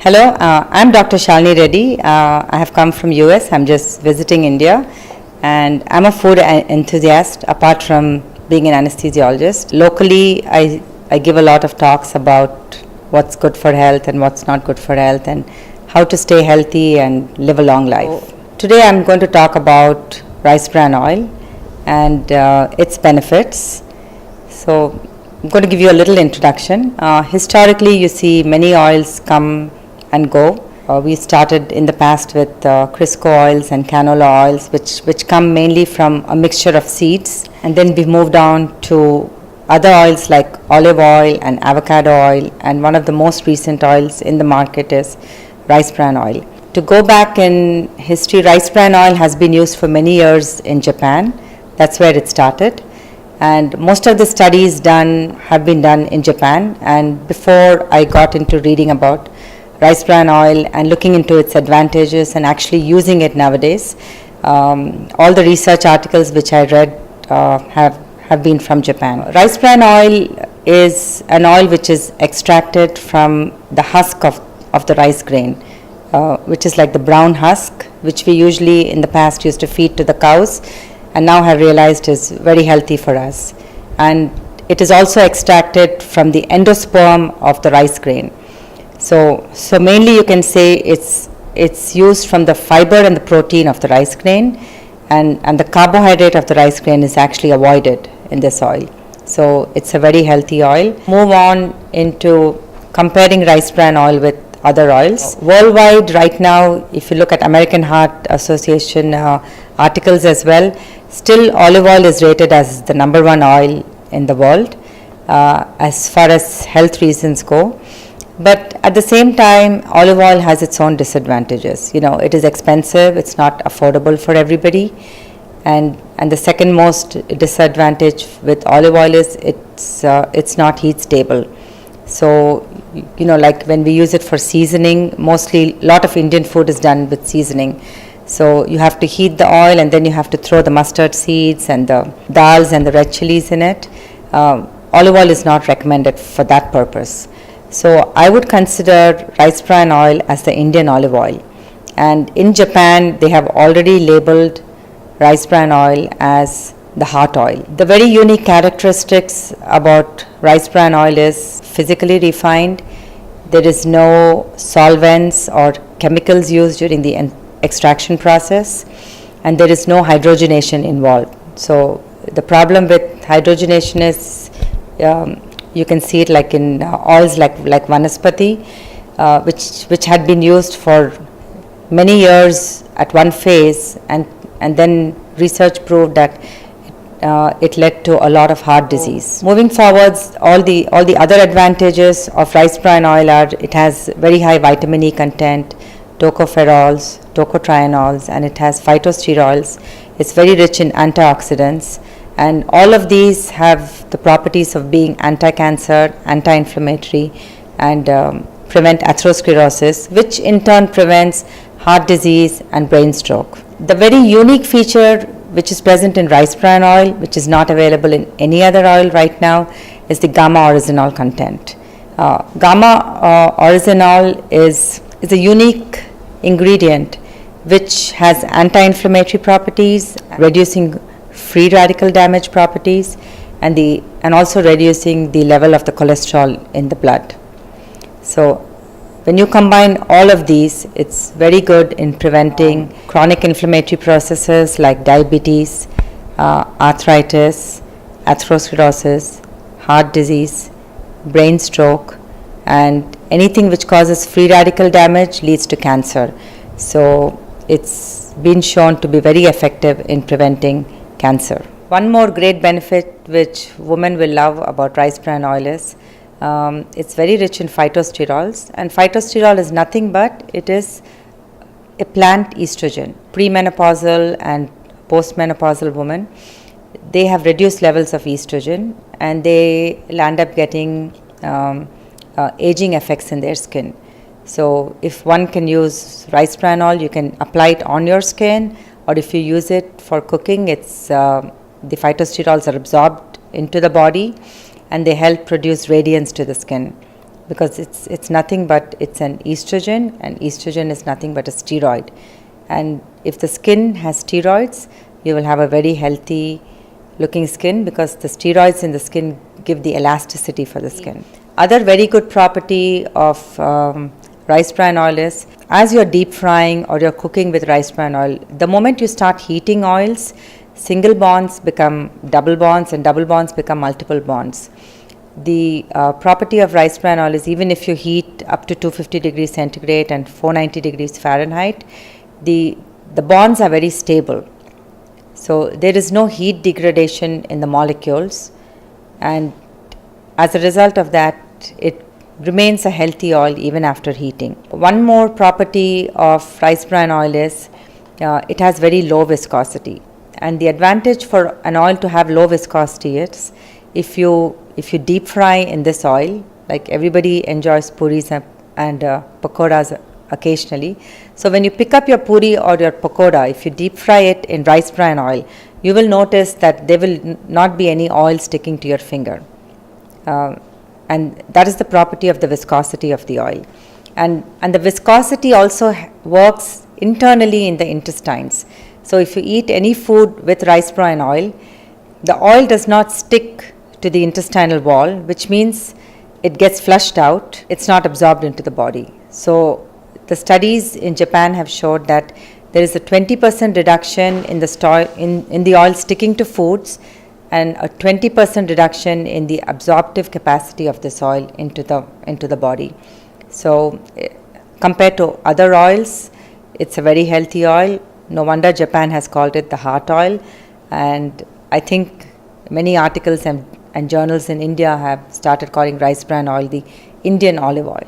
Hello, I'm Dr. Shalini Reddy. I have come from US. I'm just visiting India, and I'm a food enthusiast apart from being an anesthesiologist. Locally, I give a lot of talks about what's good for health and what's not good for health and how to stay healthy and live a long life. Today I'm going to talk about rice bran oil and its benefits. So I'm going to give you a little introduction. Historically, you see many oils come and go. We started in the past with Crisco oils and canola oils, which come mainly from a mixture of seeds, and then we moved on to other oils like olive oil and avocado oil, and one of the most recent oils in the market is rice bran oil. To go back in history, rice bran oil has been used for many years in Japan. That's where it started, and most of the studies have been done in Japan. And before I got into reading about rice bran oil and looking into its advantages and actually using it nowadays, all the research articles which I read have been from Japan. Rice bran oil is an oil which is extracted from the husk of the rice grain, which is like the brown husk, which we usually in the past used to feed to the cows, and now have realized is very healthy for us. And it is also extracted from the endosperm of the rice grain. So mainly you can say it's used from the fiber and the protein of the rice grain, and the carbohydrate of the rice grain is actually avoided in this oil. So it's a very healthy oil. Move on into comparing rice bran oil with other oils. Worldwide right now, if you look at American Heart Association articles as well, still olive oil is rated as the number one oil in the world as far as health reasons go. But at the same time, olive oil has its own disadvantages. You know, it is expensive, it's not affordable for everybody. And the second most disadvantage with olive oil is it's not heat stable. So, you know, like when we use it for seasoning, mostly a lot of Indian food is done with seasoning. So you have to heat the oil and then you have to throw the mustard seeds and the dals and the red chilies in it. Olive oil is not recommended for that purpose. So I would consider rice bran oil as the Indian olive oil. And in Japan, they have already labeled rice bran oil as the heart oil. The very unique characteristics about rice bran oil is physically refined. There is no solvents or chemicals used during the extraction process, and there is no hydrogenation involved. So the problem with hydrogenation is you can see it like in oils like vanaspati, which had been used for many years at one phase, and then research proved that it led to a lot of heart disease. Moving forwards, all the other advantages of rice bran oil are it has very high vitamin E content, tocopherols, tocotrienols, and it has phytosterols. It's very rich in antioxidants, and all of these have the properties of being anti-cancer, anti-inflammatory, and prevent atherosclerosis, which in turn prevents heart disease and brain stroke. The very unique feature which is present in rice bran oil, which is not available in any other oil right now, is the gamma oryzanol content. Gamma oryzanol is a unique ingredient which has anti-inflammatory properties, reducing free radical damage properties, and also reducing the level of the cholesterol in the blood. So when you combine all of these, it's very good in preventing chronic inflammatory processes like diabetes, arthritis, atherosclerosis, heart disease, brain stroke, and anything which causes free radical damage leads to cancer. So it's been shown to be very effective in preventing cancer. One more great benefit which women will love about rice bran oil is it's very rich in phytosterols, and phytosterol is nothing but it is a plant estrogen. Premenopausal and postmenopausal women, they have reduced levels of estrogen, and they land up getting aging effects in their skin. So if one can use rice bran oil, you can apply it on your skin, or if you use it for cooking, it's the phytosterols are absorbed into the body and they help produce radiance to the skin. because it's nothing but it's an estrogen, and estrogen is nothing but a steroid. And if the skin has steroids, you will have a very healthy looking skin, because the steroids in the skin give the elasticity for the skin. Other very good property of rice bran oil is, as you're deep frying or you're cooking with rice bran oil, the moment you start heating oils, single bonds become double bonds and double bonds become multiple bonds. The property of rice bran oil is, even if you heat up to 250 degrees centigrade and 490 degrees Fahrenheit, the bonds are very stable. So there is no heat degradation in the molecules, and as a result of that, it remains a healthy oil even after heating. One more property of rice bran oil is it has very low viscosity, and the advantage for an oil to have low viscosity is, if you deep fry in this oil, like everybody enjoys puris and pakoras occasionally. So when you pick up your puri or your pakoda, if you deep fry it in rice bran oil, you will notice that there will not be any oil sticking to your finger. And that is the property of the viscosity of the oil. And the viscosity also works internally in the intestines. So if you eat any food with rice bran oil, the oil does not stick to the intestinal wall, which means it gets flushed out, it's not absorbed into the body. So the studies in Japan have showed that there is a 20% reduction in the oil sticking to foods, and a 20% reduction in the absorptive capacity of this oil into the body. So compared to other oils, it's a very healthy oil. No wonder Japan has called it the heart oil, and I think many articles and journals in India have started calling rice bran oil the Indian olive oil.